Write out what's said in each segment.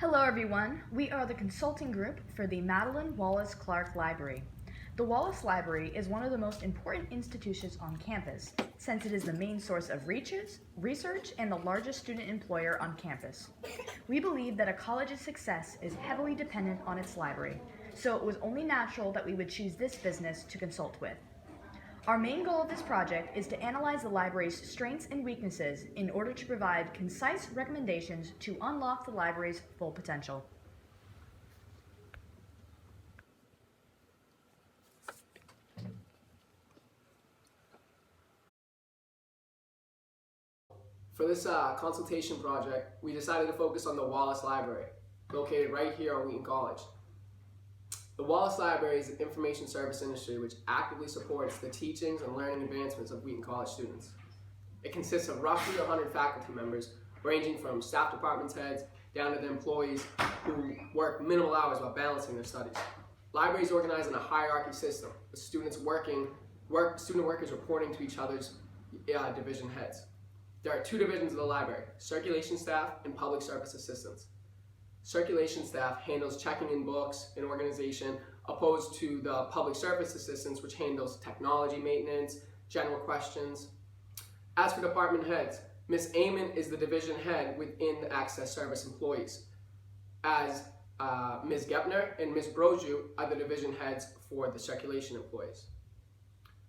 Hello everyone, we are the consulting group for the Madeline Wallace Clark Library. The Wallace Library is one of the most important institutions on campus, since it is the main source of research and the largest student employer on campus. We believe that a college's success is heavily dependent on its library, so it was only natural that we would choose this business to consult with. Our main goal of this project is to analyze the library's strengths and weaknesses in order to provide concise recommendations to unlock the library's full potential. For this consultation project, we decided to focus on the Wallace Library, located right here on Wheaton College. The Wallace Library is an information service industry which actively supports the teachings and learning advancements of Wheaton College students. It consists of roughly 100 faculty members, ranging from staff department heads down to the employees who work minimal hours while balancing their studies. Library is organized in a hierarchy system, with student workers reporting to each other's division heads. There are two divisions of the library: circulation staff and public service assistants. Circulation staff handles checking in books and organization, opposed to the public service assistants, which handles technology maintenance, general questions. As for department heads, Ms. Amon is the division head within the access service employees, as Ms. Gepner and Ms. Broju are the division heads for the circulation employees.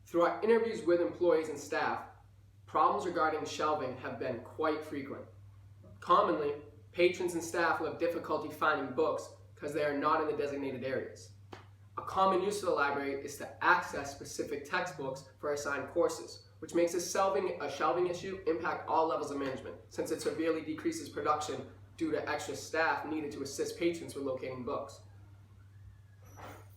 Through our interviews with employees and staff, problems regarding shelving have been quite frequent. Commonly, patrons and staff will have difficulty finding books because they are not in the designated areas. A common use of the library is to access specific textbooks for assigned courses, which makes a shelving issue impact all levels of management, since it severely decreases production due to extra staff needed to assist patrons with locating books.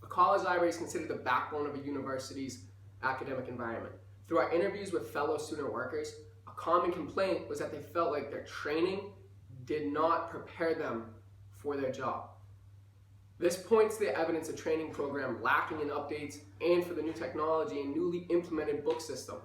A college library is considered the backbone of a university's academic environment. Through our interviews with fellow student workers, a common complaint was that they felt like their training did not prepare them for their job. This points to the evidence of training program lacking in updates and for the new technology and newly implemented book system.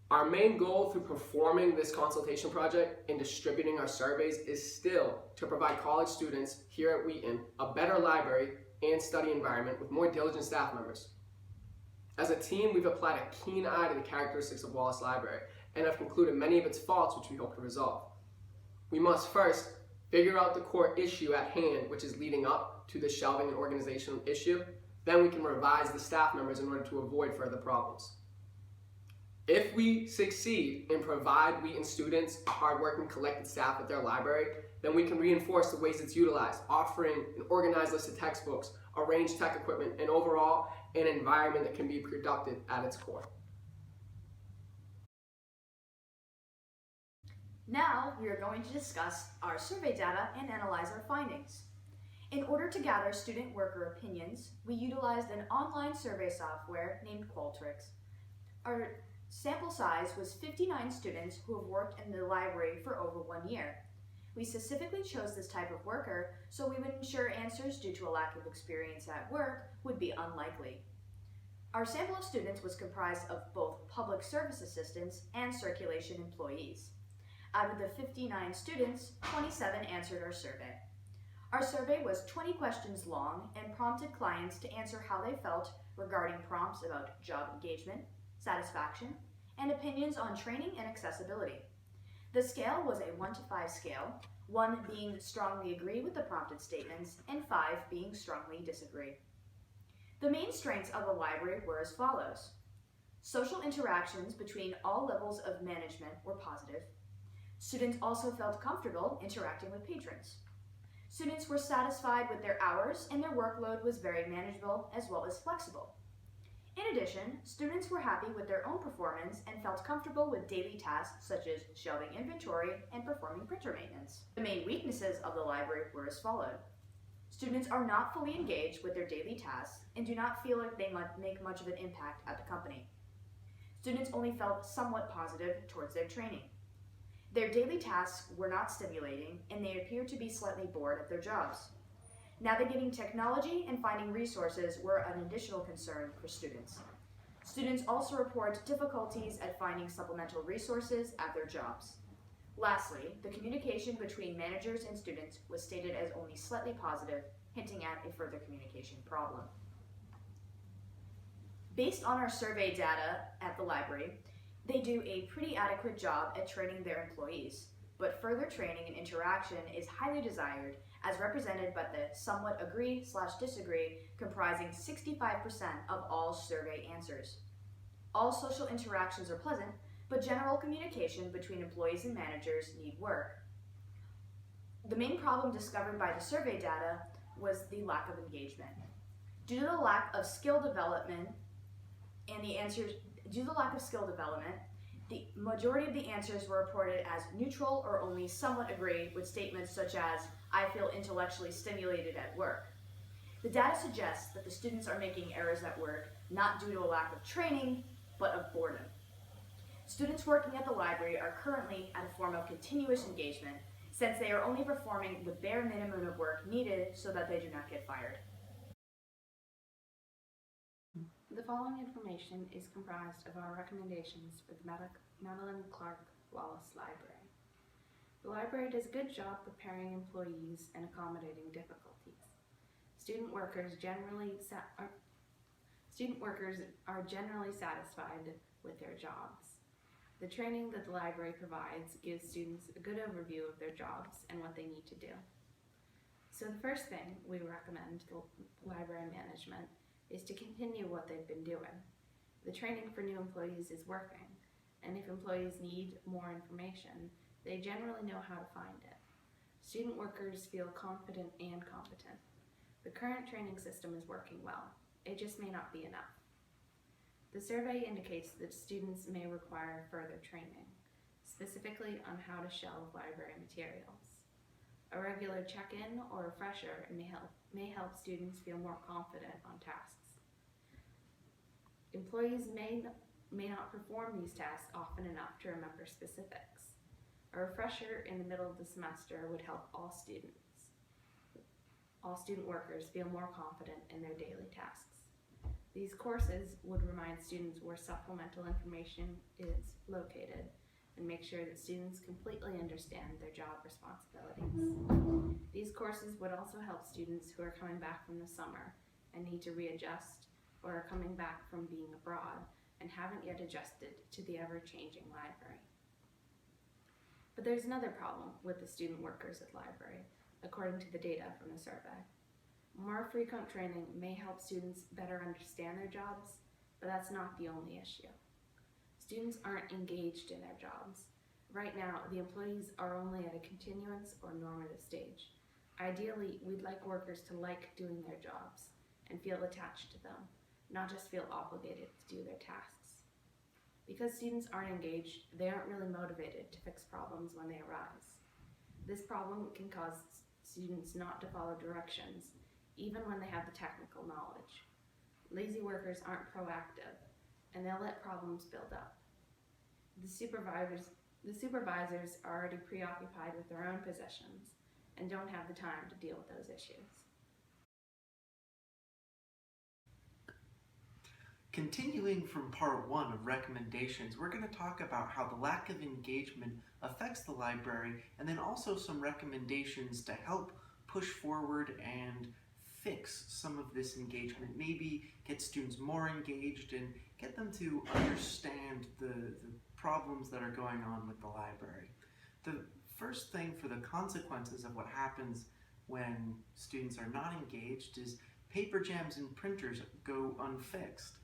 Our main goal through performing this consultation project and distributing our surveys is still to provide college students here at Wheaton a better library and study environment with more diligent staff members. As a team, we've applied a keen eye to the characteristics of Wallace Library and have concluded many of its faults which we hope to resolve. We must first figure out the core issue at hand, which is leading up to the shelving and organizational issue. Then we can revise the staff members in order to avoid further problems. If we succeed and provide Wheaton students a hardworking, collected staff at their library, then we can reinforce the ways it's utilized, offering an organized list of textbooks, arranged tech equipment, and overall an environment that can be productive at its core. Now we are going to discuss our survey data and analyze our findings. In order to gather student worker opinions, we utilized an online survey software named Qualtrics. Our sample size was 59 students who have worked in the library for over 1 year. We specifically chose this type of worker so we would ensure answers due to a lack of experience at work would be unlikely. Our sample of students was comprised of both public service assistants and circulation employees. Out of the 59 students, 27 answered our survey. Our survey was 20 questions long and prompted clients to answer how they felt regarding prompts about job engagement, satisfaction, and opinions on training and accessibility. The scale was a 1 to 5 scale, 1 being strongly agree with the prompted statements and 5 being strongly disagree. The main strengths of the library were as follows. Social interactions between all levels of management were positive. Students also felt comfortable interacting with patrons. Students were satisfied with their hours and their workload was very manageable as well as flexible. In addition, students were happy with their own performance and felt comfortable with daily tasks such as shelving inventory and performing printer maintenance. The main weaknesses of the library were as followed. Students are not fully engaged with their daily tasks and do not feel like they make much of an impact at the company. Students only felt somewhat positive towards their training. Their daily tasks were not stimulating and they appeared to be slightly bored at their jobs. Navigating technology and finding resources were an additional concern for students. Students also report difficulties at finding supplemental resources at their jobs. Lastly, the communication between managers and students was stated as only slightly positive, hinting at a further communication problem. Based on our survey data at the library, they do a pretty adequate job at training their employees, but further training and interaction is highly desired, as represented by the somewhat agree/disagree, comprising 65% of all survey answers. All social interactions are pleasant, but general communication between employees and managers need work. The main problem discovered by the survey data was the lack of engagement. Due to the lack of skill development, the majority of the answers were reported as neutral or only somewhat agree, with statements such as, "I feel intellectually stimulated at work." The data suggests that the students are making errors at work not due to a lack of training, but of boredom. Students working at the library are currently at a form of continuous engagement, since they are only performing the bare minimum of work needed so that they do not get fired. The following information is comprised of our recommendations for the Madeline Clark Wallace Library. The library does a good job preparing employees and accommodating difficulties. Student workers are generally satisfied with their jobs. The training that the library provides gives students a good overview of their jobs and what they need to do. So the first thing we recommend to library management is to continue what they've been doing. The training for new employees is working, and if employees need more information, they generally know how to find it. Student workers feel confident and competent. The current training system is working well. It just may not be enough. The survey indicates that students may require further training, specifically on how to shelve library materials. A regular check-in or refresher may help students feel more confident on tasks. Employees may not perform these tasks often enough to remember specifics. A refresher in the middle of the semester would help all student workers feel more confident in their daily tasks. These courses would remind students where supplemental information is located and make sure that students completely understand their job responsibilities. These courses would also help students who are coming back from the summer and need to readjust, or are coming back from being abroad and haven't yet adjusted to the ever-changing library. But there's another problem with the student workers at the library, according to the data from the survey. More frequent training may help students better understand their jobs, but that's not the only issue. Students aren't engaged in their jobs. Right now, the employees are only at a continuance or normative stage. Ideally, we'd like workers to like doing their jobs and feel attached to them, not just feel obligated to do their tasks. Because students aren't engaged, they aren't really motivated to fix problems when they arise. This problem can cause students not to follow directions, even when they have the technical knowledge. Lazy workers aren't proactive, and they'll let problems build up. The supervisors are already preoccupied with their own positions and don't have the time to deal with those issues. Continuing from part 1 of recommendations, we're going to talk about how the lack of engagement affects the library, and then also some recommendations to help push forward and fix some of this engagement. Maybe get students more engaged and get them to understand the problems that are going on with the library. The first thing for the consequences of what happens when students are not engaged is paper jams and printers go unfixed.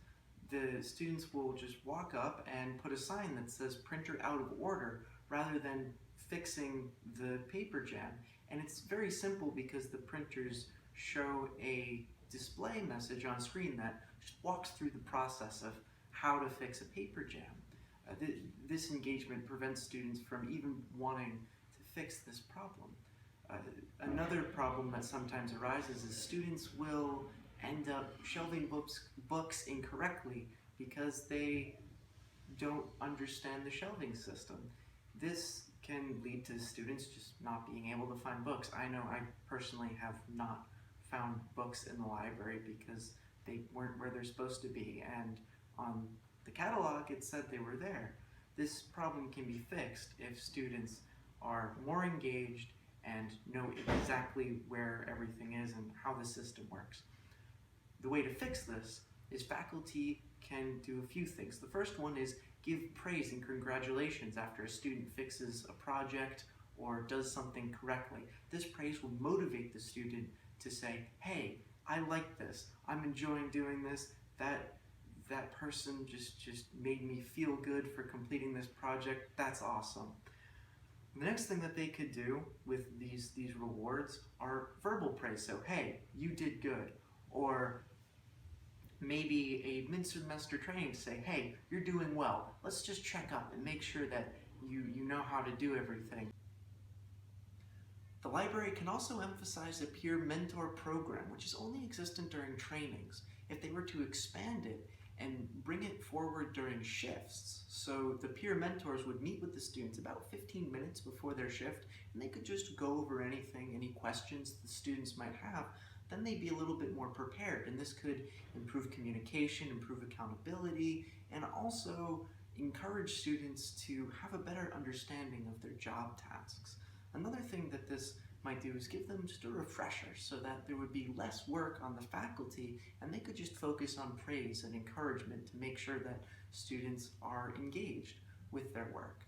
The students will just walk up and put a sign that says printer out of order rather than fixing the paper jam. And it's very simple because the printers show a display message on screen that just walks through the process of how to fix a paper jam. This engagement prevents students from even wanting to fix this problem. Another problem that sometimes arises is students will end up shelving books incorrectly because they don't understand the shelving system. This can lead to students just not being able to find books. I know I personally have not found books in the library because they weren't where they're supposed to be, and on the catalog it said they were there. This problem can be fixed if students are more engaged and know exactly where everything is and how the system works. The way to fix this is faculty can do a few things. The first one is give praise and congratulations after a student fixes a project or does something correctly. This praise will motivate the student to say, hey, I like this, I'm enjoying doing this, that person just made me feel good for completing this project, that's awesome. The next thing that they could do with these rewards are verbal praise. So, hey, you did good. Or maybe a mid-semester training to say, hey, you're doing well. Let's just check up and make sure that you know how to do everything. The library can also emphasize a peer mentor program, which is only existent during trainings. If they were to expand it and bring it forward during shifts, so the peer mentors would meet with the students about 15 minutes before their shift, and they could just go over anything, any questions the students might have, then they'd be a little bit more prepared, and this could improve communication, improve accountability, and also encourage students to have a better understanding of their job tasks. Another thing that this might do is give them just a refresher so that there would be less work on the faculty and they could just focus on praise and encouragement to make sure that students are engaged with their work.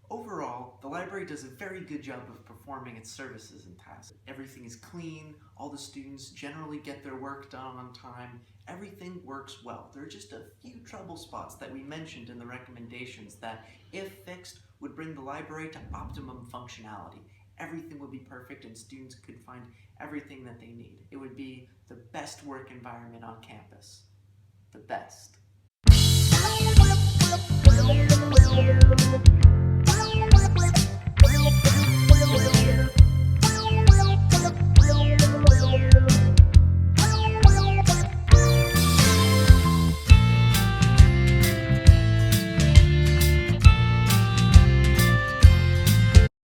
Overall, the library does a very good job of performing its services and tasks. Everything is clean, all the students generally get their work done on time, everything works well. There are just a few trouble spots that we mentioned in the recommendations that, if fixed, would bring the library to optimum functionality. Everything would be perfect and students could find everything that they need. It would be the best work environment on campus. The best.